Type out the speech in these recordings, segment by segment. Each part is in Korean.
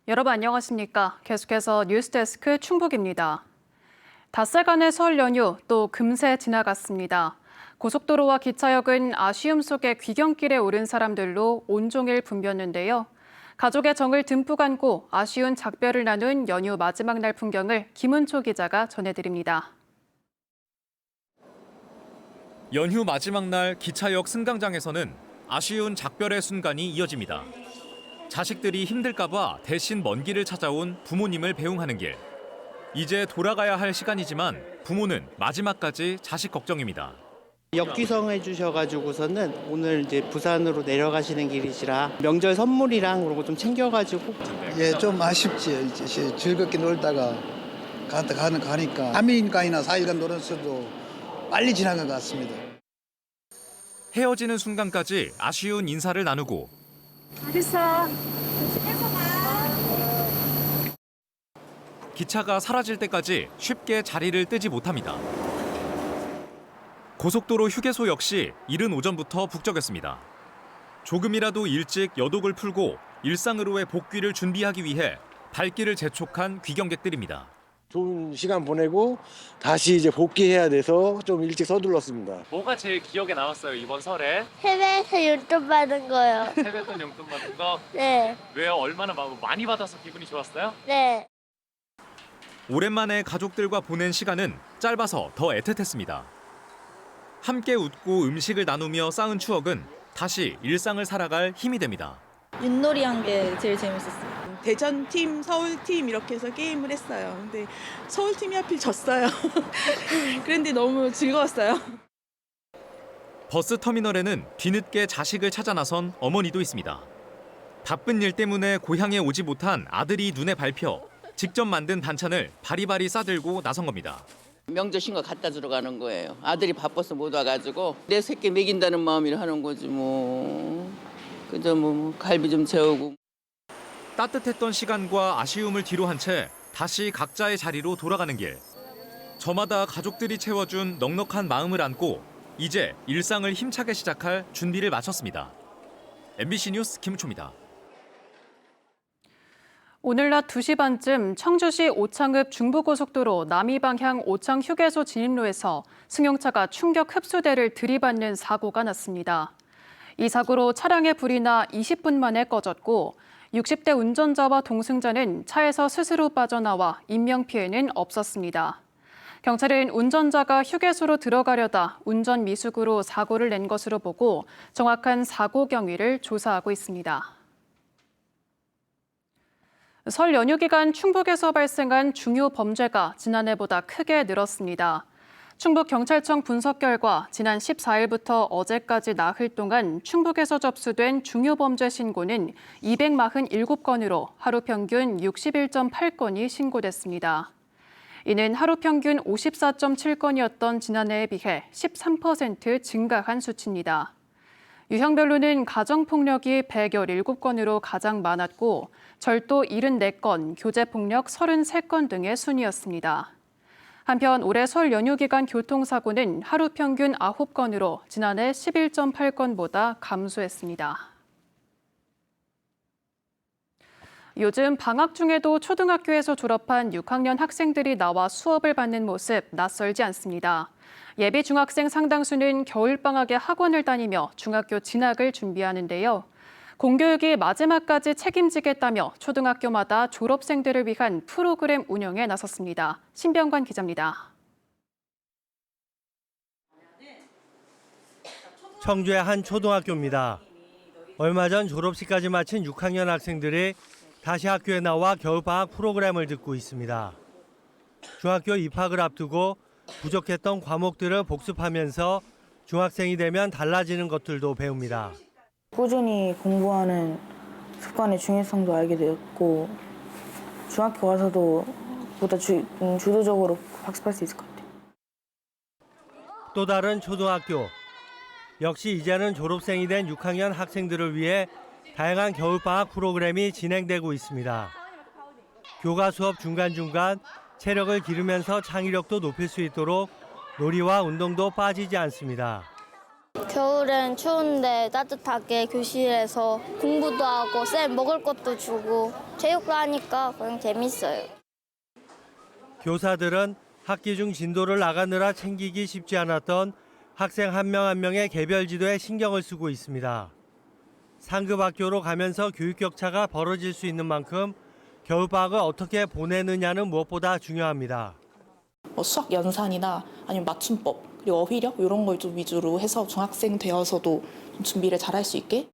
여러분 안녕하십니까? 계속해서 뉴스데스크 충북입니다. 닷새간의 설 연휴 또 금세 지나갔습니다. 고속도로와 기차역은 아쉬움 속에 귀경길에 오른 사람들로 온종일 붐볐는데요. 가족의 정을 듬뿍 안고 아쉬운 작별을 나눈 연휴 마지막 날 풍경을 김은초 기자가 전해드립니다. 연휴 마지막 날 기차역 승강장에서는 아쉬운 작별의 순간이 이어집니다. 자식들이 힘들까 봐 대신 먼 길을 찾아온 부모님을 배웅하는 길. 이제 돌아가야 할 시간이지만 부모는 마지막까지 자식 걱정입니다. 역귀성해 주셔가지고서는 오늘 이제 부산으로 내려가시는 길이시라 명절 선물이랑 그런 거 좀 챙겨가지고. 예, 좀 아쉽지요. 이제 즐겁게 놀다가 가니까 3일간이나 4일간 놀았어도 빨리 지난 것 같습니다. 헤어지는 순간까지 아쉬운 인사를 나누고 알겠어. 기차가 사라질 때까지 쉽게 자리를 뜨지 못합니다. 고속도로 휴게소 역시 이른 오전부터 북적였습니다. 조금이라도 일찍 여독을 풀고 일상으로의 복귀를 준비하기 위해 발길을 재촉한 귀경객들입니다. 좋은 시간 보내고 다시 이제 복귀해야 돼서 좀 일찍 서둘렀습니다. 뭐가 제일 기억에 남았어요, 이번 설에? 해외에서 용돈 받은 거요. 세뱃돈 용돈 받은 거? 네, 왜요? 얼마나 많이 받아서 기분이 좋았어요? 네. 오랜만에 가족들과 보낸 시간은 짧아서 더 애틋했습니다. 함께 웃고 음식을 나누며 쌓은 추억은 다시 일상을 살아갈 힘이 됩니다. 윷놀이 한 게 제일 재밌었어요. 대전팀, 서울팀 이렇게 해서 게임을 했어요. 근데 서울팀이 하필 졌어요. 그런데 너무 즐거웠어요. 버스 터미널에는 뒤늦게 자식을 찾아 나선 어머니도 있습니다. 바쁜 일 때문에 고향에 오지 못한 아들이 눈에 밟혀 직접 만든 반찬을 바리바리 싸들고 나선 겁니다. 명절 신고 갖다 주러 가는 거예요. 아들이 바빠서 못 와가지고 내 새끼 먹인다는 마음이라 하는 거지 뭐. 그저 뭐 갈비 좀 재우고. 따뜻했던 시간과 아쉬움을 뒤로 한 채 다시 각자의 자리로 돌아가는 길. 저마다 가족들이 채워준 넉넉한 마음을 안고 이제 일상을 힘차게 시작할 준비를 마쳤습니다. MBC 뉴스 김우초입니다. 오늘 낮 2시 반쯤 청주시 오창읍 중부고속도로 남이방향 오창 휴게소 진입로에서 승용차가 충격 흡수대를 들이받는 사고가 났습니다. 이 사고로 차량의 불이 나 20분 만에 꺼졌고 60대 운전자와 동승자는 차에서 스스로 빠져나와 인명피해는 없었습니다. 경찰은 운전자가 휴게소로 들어가려다 운전 미숙으로 사고를 낸 것으로 보고 정확한 사고 경위를 조사하고 있습니다. 설 연휴 기간 충북에서 발생한 중요 범죄가 지난해보다 크게 늘었습니다. 충북경찰청 분석 결과 지난 14일부터 어제까지 나흘 동안 충북에서 접수된 중요 범죄 신고는 247건으로 하루 평균 61.8건이 신고됐습니다. 이는 하루 평균 54.7건이었던 지난해에 비해 13% 증가한 수치입니다. 유형별로는 가정폭력이 117건으로 가장 많았고 절도 74건, 교제폭력 33건 등의 순이었습니다. 한편 올해 설 연휴 기간 교통사고는 하루 평균 9건으로 지난해 11.8건보다 감소했습니다. 요즘 방학 중에도 초등학교에서 졸업한 6학년 학생들이 나와 수업을 받는 모습 낯설지 않습니다. 예비 중학생 상당수는 겨울방학에 학원을 다니며 중학교 진학을 준비하는데요. 공교육이 마지막까지 책임지겠다며 초등학교마다 졸업생들을 위한 프로그램 운영에 나섰습니다. 신병관 기자입니다. 청주의 한 초등학교입니다. 얼마 전 졸업식까지 마친 6학년 학생들이 다시 학교에 나와 겨울방학 프로그램을 듣고 있습니다. 중학교 입학을 앞두고 부족했던 과목들을 복습하면서 중학생이 되면 달라지는 것들도 배웁니다. 꾸준히 공부하는 습관의 중요성도 알게 되었고 중학교 와서도 보다 주도적으로 학습할 수 있을 것 같아요. 또 다른 초등학교. 역시 이제는 졸업생이 된 6학년 학생들을 위해 다양한 겨울방학 프로그램이 진행되고 있습니다. 교과 수업 중간중간 체력을 기르면서 창의력도 높일 수 있도록 놀이와 운동도 빠지지 않습니다. 겨울엔 추운데 따뜻하게 교실에서 공부도 하고 쌤 먹을 것도 주고 체육도 하니까 그냥 재밌어요. 교사들은 학기 중 진도를 나가느라 챙기기 쉽지 않았던 학생 한 명 한 명의 개별 지도에 신경을 쓰고 있습니다. 상급 학교로 가면서 교육 격차가 벌어질 수 있는 만큼 겨울방학을 어떻게 보내느냐는 무엇보다 중요합니다. 수학 연산이나 아니면 맞춤법 그리고 어휘력 이런 걸 좀 위주로 해서 중학생 되어서도 좀 준비를 잘할 수 있게.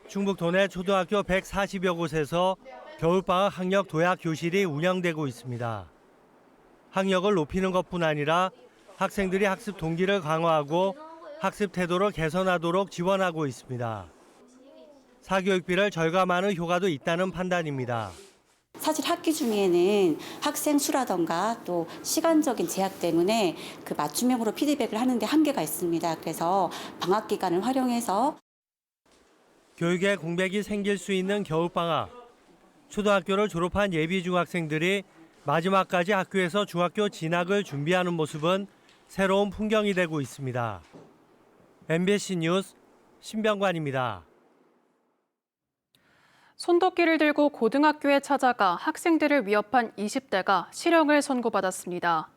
충북 도내 초등학교 140여 곳에서 겨울방학 학력 도약 교실이 운영되고 있습니다. 학력을 높이는 것뿐 아니라 학생들이 학습 동기를 강화하고 학습 태도를 개선하도록 지원하고 있습니다. 사교육비를 절감하는 효과도 있다는 판단입니다. 사실 학기 중에는 학생 수라던가 또 시간적인 제약 때문에 그 맞춤형으로 피드백을 하는데 한계가 있습니다. 그래서 방학 기간을 활용해서 교육에 공백이 생길 수 있는 겨울방학. 초등학교를 졸업한 예비 중학생들이 마지막까지 학교에서 중학교 진학을 준비하는 모습은 새로운 풍경이 되고 있습니다. MBC 뉴스 신병관입니다. 손도끼를 들고 고등학교에 찾아가 학생들을 위협한 20대가 실형을 선고받았습니다.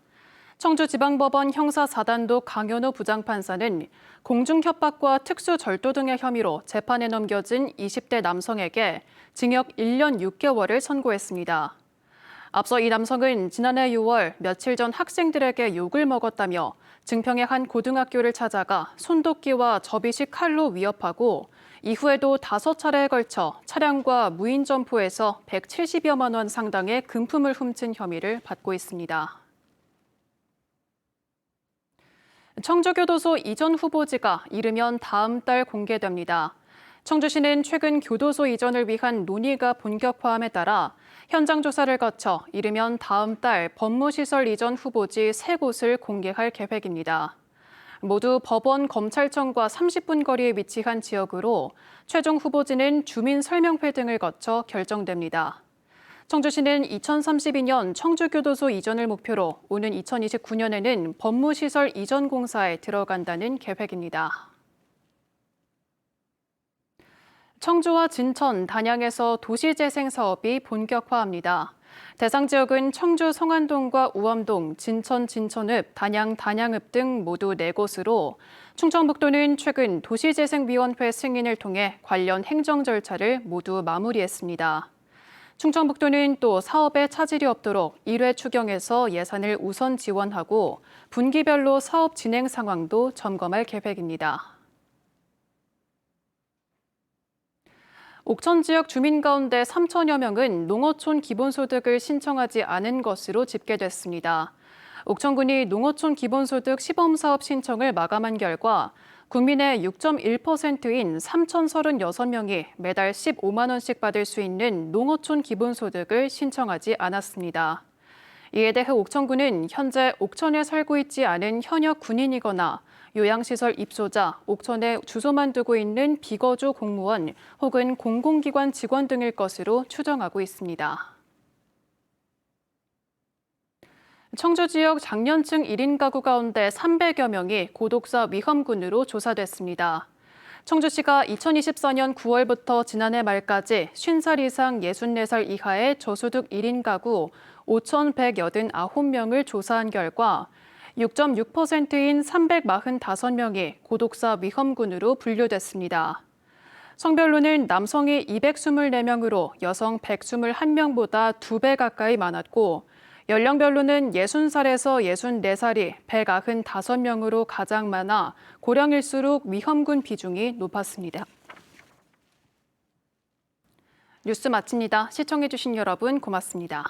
청주지방법원 형사 4단독 강현우 부장판사는 공중협박과 특수절도 등의 혐의로 재판에 넘겨진 20대 남성에게 징역 1년 6개월을 선고했습니다. 앞서 이 남성은 지난해 6월 며칠 전 학생들에게 욕을 먹었다며 증평의 한 고등학교를 찾아가 손도끼와 접이식 칼로 위협하고 이후에도 5차례에 걸쳐 차량과 무인 점포에서 170여만 원 상당의 금품을 훔친 혐의를 받고 있습니다. 청주교도소 이전 후보지가 이르면 다음 달 공개됩니다. 청주시는 최근 교도소 이전을 위한 논의가 본격화함에 따라 현장 조사를 거쳐 이르면 다음 달 법무시설 이전 후보지 3곳을 공개할 계획입니다. 모두 법원, 검찰청과 30분 거리에 위치한 지역으로 최종 후보지는 주민 설명회 등을 거쳐 결정됩니다. 청주시는 2032년 청주교도소 이전을 목표로 오는 2029년에는 법무시설 이전 공사에 들어간다는 계획입니다. 청주와 진천, 단양에서 도시재생 사업이 본격화합니다. 대상 지역은 청주 성안동과 우암동, 진천 진천읍, 단양 단양읍 등 모두 4곳으로 충청북도는 최근 도시재생위원회 승인을 통해 관련 행정 절차를 모두 마무리했습니다. 충청북도는 또 사업에 차질이 없도록 1회 추경에서 예산을 우선 지원하고 분기별로 사업 진행 상황도 점검할 계획입니다. 옥천 지역 주민 가운데 3천여 명은 농어촌 기본소득을 신청하지 않은 것으로 집계됐습니다. 옥천군이 농어촌 기본소득 시범사업 신청을 마감한 결과 국민의 6.1%인 3,036명이 매달 15만 원씩 받을 수 있는 농어촌 기본소득을 신청하지 않았습니다. 이에 대해 옥천군은 현재 옥천에 살고 있지 않은 현역 군인이거나 요양시설 입소자, 옥천에 주소만 두고 있는 비거주 공무원 혹은 공공기관 직원 등일 것으로 추정하고 있습니다. 청주 지역 장년층 1인 가구 가운데 300여 명이 고독사 위험군으로 조사됐습니다. 청주시가 2024년 9월부터 지난해 말까지 50살 이상 64살 이하의 저소득 1인 가구 5,189명을 조사한 결과 6.6%인 345명이 고독사 위험군으로 분류됐습니다. 성별로는 남성이 224명으로 여성 121명보다 2배 가까이 많았고 연령별로는 60살에서 64살이 195명으로 가장 많아 고령일수록 위험군 비중이 높았습니다. 뉴스 마칩니다. 시청해주신 여러분 고맙습니다.